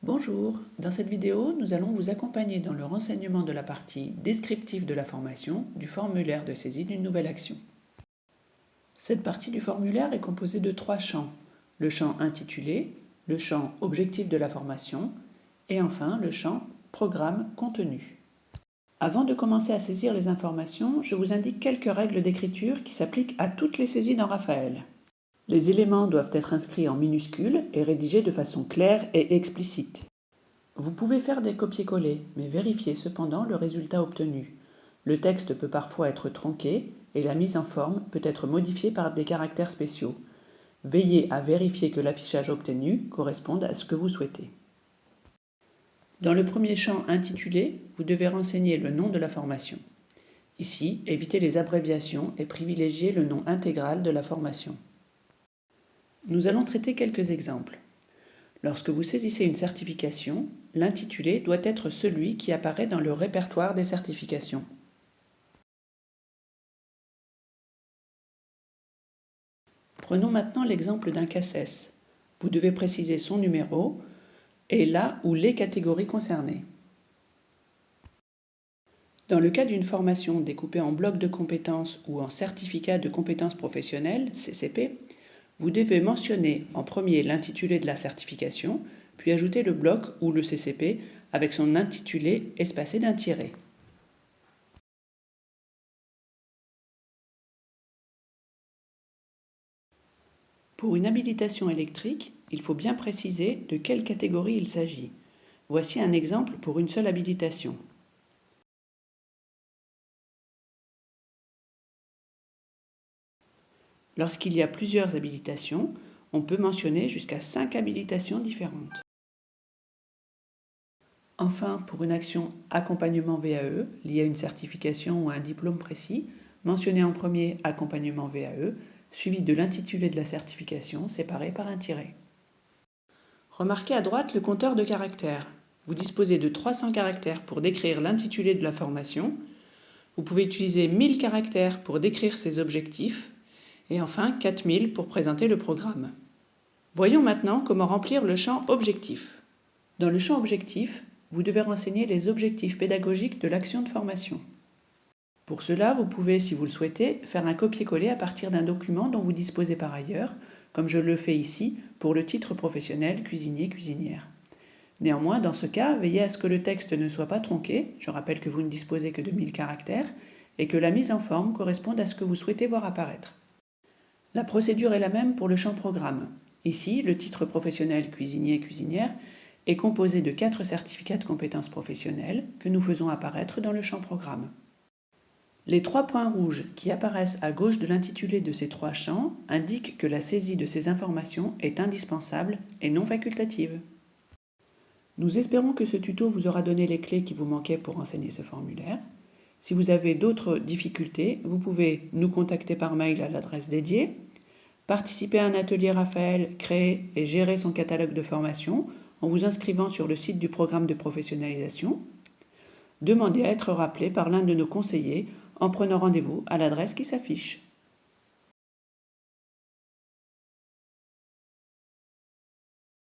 Bonjour, dans cette vidéo, nous allons vous accompagner dans le renseignement de la partie descriptive de la formation du formulaire de saisie d'une nouvelle action. Cette partie du formulaire est composée de 3 champs, le champ intitulé, le champ objectif de la formation et enfin le champ programme contenu. Avant de commencer à saisir les informations, je vous indique quelques règles d'écriture qui s'appliquent à toutes les saisies dans Raphaël. Les éléments doivent être inscrits en minuscules et rédigés de façon claire et explicite. Vous pouvez faire des copier-coller, mais vérifiez cependant le résultat obtenu. Le texte peut parfois être tronqué et la mise en forme peut être modifiée par des caractères spéciaux. Veillez à vérifier que l'affichage obtenu corresponde à ce que vous souhaitez. Dans le premier champ intitulé, vous devez renseigner le nom de la formation. Ici, évitez les abréviations et privilégiez le nom intégral de la formation. Nous allons traiter quelques exemples. Lorsque vous saisissez une certification, l'intitulé doit être celui qui apparaît dans le répertoire des certifications. Prenons maintenant l'exemple d'un CACES. Vous devez préciser son numéro et la ou les catégories concernées. Dans le cas d'une formation découpée en blocs de compétences ou en certificat de compétences professionnelles, CCP, vous devez mentionner en premier l'intitulé de la certification, puis ajouter le bloc ou le CCP avec son intitulé espacé d'un tiret. Pour une habilitation électrique, il faut bien préciser de quelle catégorie il s'agit. Voici un exemple pour une seule habilitation. Lorsqu'il y a plusieurs habilitations, on peut mentionner jusqu'à 5 habilitations différentes. Enfin, pour une action accompagnement VAE liée à une certification ou à un diplôme précis, mentionnez en premier accompagnement VAE, suivi de l'intitulé de la certification séparé par un tiret. Remarquez à droite le compteur de caractères. Vous disposez de 300 caractères pour décrire l'intitulé de la formation. Vous pouvez utiliser 1000 caractères pour décrire ses objectifs et enfin 4000 pour présenter le programme. Voyons maintenant comment remplir le champ objectif. Dans le champ objectif, vous devez renseigner les objectifs pédagogiques de l'action de formation. Pour cela, vous pouvez, si vous le souhaitez, faire un copier-coller à partir d'un document dont vous disposez par ailleurs, comme je le fais ici pour le titre professionnel cuisinier-cuisinière. Néanmoins, dans ce cas, veillez à ce que le texte ne soit pas tronqué, je rappelle que vous ne disposez que de 1000 caractères, et que la mise en forme corresponde à ce que vous souhaitez voir apparaître. La procédure est la même pour le champ programme. Ici, le titre professionnel cuisinier-cuisinière est composé de 4 certificats de compétences professionnelles que nous faisons apparaître dans le champ programme. Les 3 points rouges qui apparaissent à gauche de l'intitulé de ces 3 champs indiquent que la saisie de ces informations est indispensable et non facultative. Nous espérons que ce tuto vous aura donné les clés qui vous manquaient pour renseigner ce formulaire. Si vous avez d'autres difficultés, vous pouvez nous contacter par mail à l'adresse dédiée, participer à un atelier Raphaël, créer et gérer son catalogue de formation en vous inscrivant sur le site du programme de professionnalisation, demander à être rappelé par l'un de nos conseillers en prenant rendez-vous à l'adresse qui s'affiche.